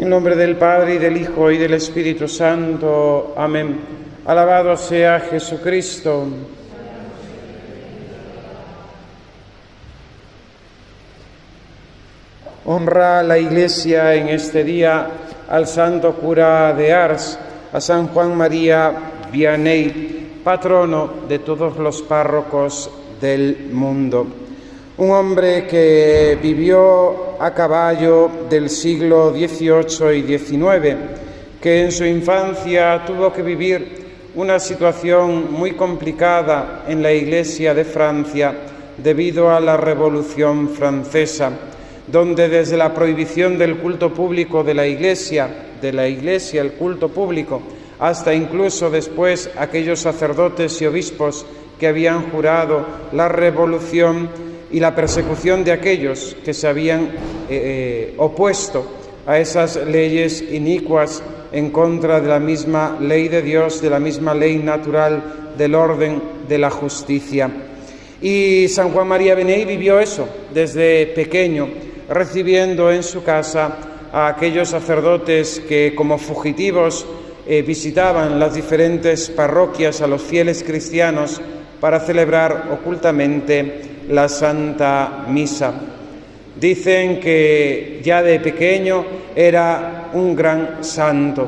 En nombre del Padre, y del Hijo, y del Espíritu Santo. Amén. Alabado sea Jesucristo. Honra la Iglesia en este día al santo cura de Ars, a San Juan María Vianney, patrono de todos los párrocos del mundo. Un hombre que vivió a caballo del siglo XVIII y XIX, que en su infancia tuvo que vivir una situación muy complicada en la Iglesia de Francia debido a la Revolución Francesa, donde desde la prohibición del culto público de la Iglesia el culto público, hasta incluso después aquellos sacerdotes y obispos que habían jurado la revolución y la persecución de aquellos que se habían opuesto a esas leyes inicuas en contra de la misma ley de Dios, de la misma ley natural del orden de la justicia. Y San Juan María Vianney vivió eso desde pequeño, recibiendo en su casa a aquellos sacerdotes que como fugitivos visitaban las diferentes parroquias a los fieles cristianos para celebrar ocultamente la Santa Misa. Dicen que ya de pequeño era un gran santo.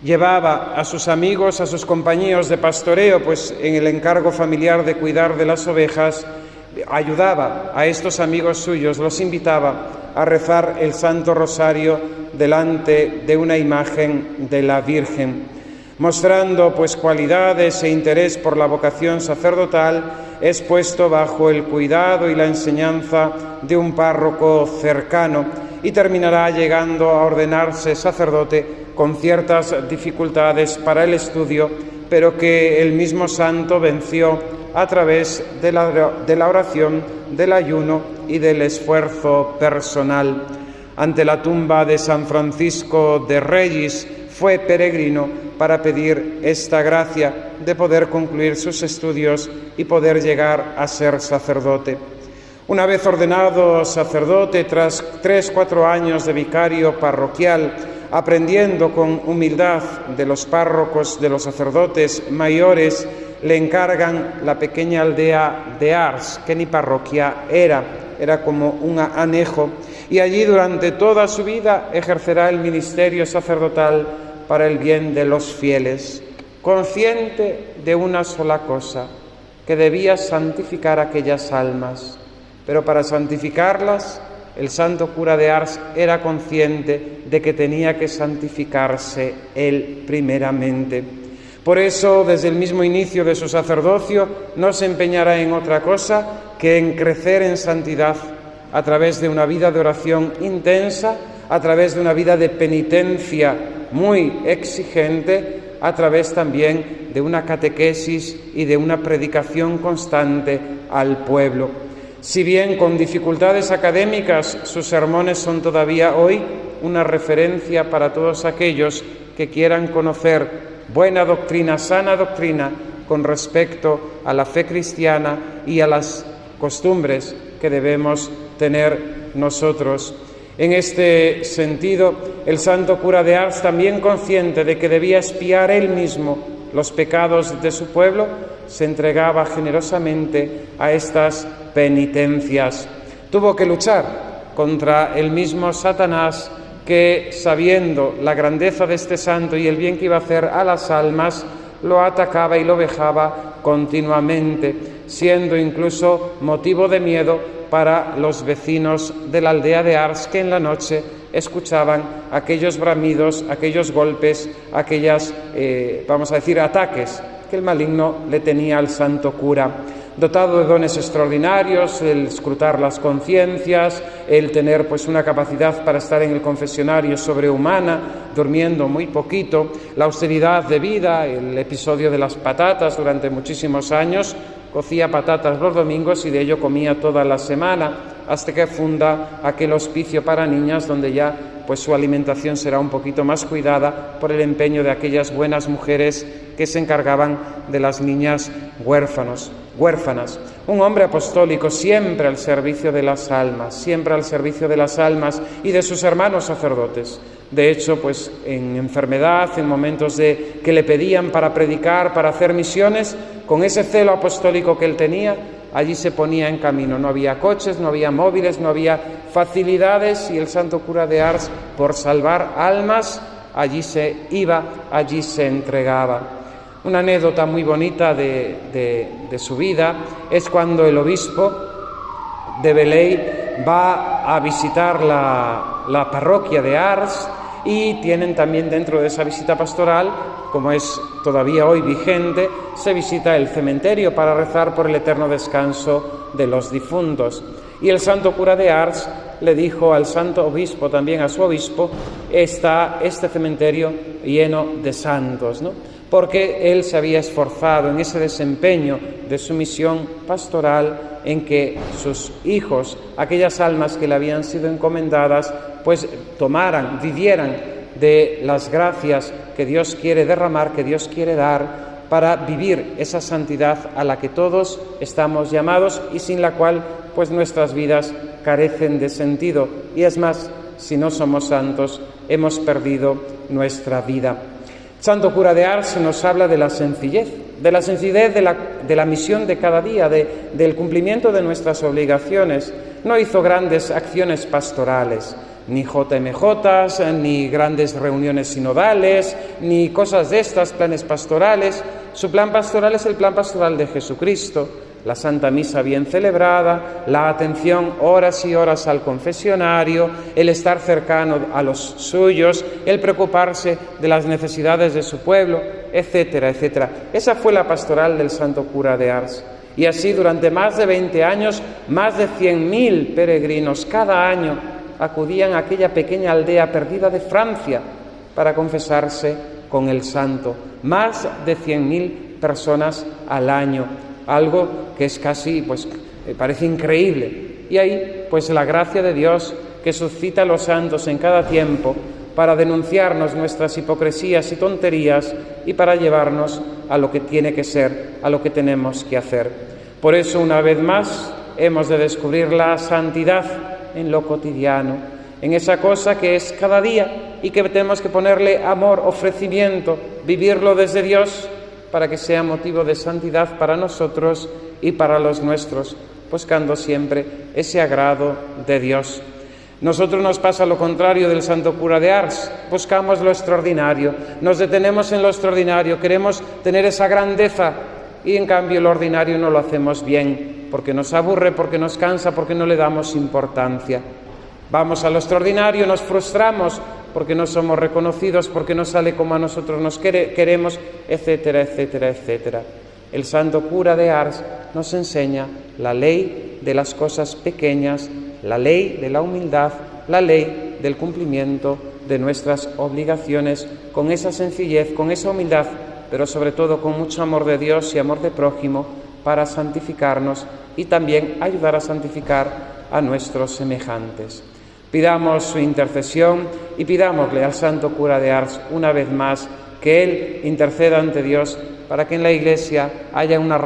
Llevaba a sus amigos, a sus compañeros de pastoreo, pues en el encargo familiar de cuidar de las ovejas, ayudaba a estos amigos suyos, los invitaba a rezar el Santo Rosario delante de una imagen de la Virgen, mostrando pues cualidades e interés por la vocación sacerdotal. Es puesto bajo el cuidado y la enseñanza de un párroco cercano y terminará llegando a ordenarse sacerdote con ciertas dificultades para el estudio, pero que el mismo santo venció a través de la oración, del ayuno y del esfuerzo personal. Ante la tumba de San Francisco de Regis fue peregrino para pedir esta gracia de poder concluir sus estudios y poder llegar a ser sacerdote. Una vez ordenado sacerdote, tras 3-4 años de vicario parroquial, aprendiendo con humildad de los párrocos, de los sacerdotes mayores, le encargan la pequeña aldea de Ars, que ni parroquia era como un anejo, y allí durante toda su vida ejercerá el ministerio sacerdotal para el bien de los fieles, consciente de una sola cosa, que debía santificar aquellas almas. Pero para santificarlas, el santo cura de Ars era consciente de que tenía que santificarse él primeramente. Por eso, desde el mismo inicio de su sacerdocio, no se empeñará en otra cosa que en crecer en santidad a través de una vida de oración intensa, a través de una vida de penitencia muy exigente, a través también de una catequesis y de una predicación constante al pueblo. Si bien con dificultades académicas, sus sermones son todavía hoy una referencia para todos aquellos que quieran conocer buena doctrina, sana doctrina, con respecto a la fe cristiana y a las costumbres que debemos tener nosotros. En este sentido, el santo cura de Ars, también consciente de que debía expiar él mismo los pecados de su pueblo, se entregaba generosamente a estas penitencias. Tuvo que luchar contra el mismo Satanás que, sabiendo la grandeza de este santo y el bien que iba a hacer a las almas, lo atacaba y lo vejaba continuamente, siendo incluso motivo de miedo para los vecinos de la aldea de Ars, que en la noche escuchaban aquellos bramidos, aquellos golpes, aquellas, ataques que el maligno le tenía al santo cura. Dotado de dones extraordinarios, el escrutar las conciencias, el tener pues una capacidad para estar en el confesionario sobrehumana, durmiendo muy poquito, la austeridad de vida, el episodio de las patatas durante muchísimos años, cocía patatas los domingos y de ello comía toda la semana, hasta que funda aquel hospicio para niñas donde ya pues su alimentación será un poquito más cuidada por el empeño de aquellas buenas mujeres que se encargaban de las niñas huérfanas. Un hombre apostólico siempre al servicio de las almas, siempre al servicio de las almas y de sus hermanos sacerdotes. De hecho, pues en enfermedad, en momentos que le pedían para predicar, para hacer misiones, con ese celo apostólico que él tenía, allí se ponía en camino. No había coches, no había móviles, no había facilidades, y el santo cura de Ars, por salvar almas, allí se iba, allí se entregaba. Una anécdota muy bonita de su vida es cuando el obispo de Veley va a visitar la parroquia de Ars, y tienen también dentro de esa visita pastoral, como es todavía hoy vigente, se visita el cementerio para rezar por el eterno descanso de los difuntos. Y el santo cura de Ars le dijo al santo obispo, también a su obispo, está este cementerio lleno de santos, ¿no? Porque él se había esforzado en ese desempeño de su misión pastoral, en que sus hijos, aquellas almas que le habían sido encomendadas, pues tomaran, vivieran de las gracias que Dios quiere derramar, que Dios quiere dar, para vivir esa santidad a la que todos estamos llamados y sin la cual pues nuestras vidas carecen de sentido. Y es más, si no somos santos, hemos perdido nuestra vida. Santo cura de Ars nos habla de la sencillez de la misión de cada día, del cumplimiento de nuestras obligaciones. No hizo grandes acciones pastorales, ni JMJs, ni grandes reuniones sinodales, ni cosas de estas, planes pastorales. Su plan pastoral es el plan pastoral de Jesucristo, la Santa Misa bien celebrada, la atención horas y horas al confesionario, el estar cercano a los suyos, el preocuparse de las necesidades de su pueblo, etcétera, etcétera. Esa fue la pastoral del santo cura de Ars. Y así durante más de 20 años, más de 100.000 peregrinos cada año acudían a aquella pequeña aldea perdida de Francia para confesarse con el santo. Más de 100.000 personas al año, algo que es casi, parece increíble. Y ahí, pues la gracia de Dios que suscita a los santos en cada tiempo para denunciarnos nuestras hipocresías y tonterías y para llevarnos a lo que tiene que ser, a lo que tenemos que hacer. Por eso, una vez más, hemos de descubrir la santidad en lo cotidiano, en esa cosa que es cada día y que tenemos que ponerle amor, ofrecimiento, vivirlo desde Dios para que sea motivo de santidad para nosotros y para los nuestros, buscando siempre ese agrado de Dios. Nosotros nos pasa lo contrario del santo cura de Ars, buscamos lo extraordinario, nos detenemos en lo extraordinario, queremos tener esa grandeza y en cambio lo ordinario no lo hacemos bien, porque nos aburre, porque nos cansa, porque no le damos importancia. Vamos a lo extraordinario, nos frustramos porque no somos reconocidos, porque no sale como a nosotros nos queremos, etcétera, etcétera, etcétera. El santo cura de Ars nos enseña la ley de las cosas pequeñas, la ley de la humildad, la ley del cumplimiento de nuestras obligaciones, con esa sencillez, con esa humildad, pero sobre todo con mucho amor de Dios y amor de prójimo, para santificarnos y también ayudar a santificar a nuestros semejantes. Pidamos su intercesión y pidámosle al santo cura de Ars una vez más que él interceda ante Dios para que en la Iglesia haya una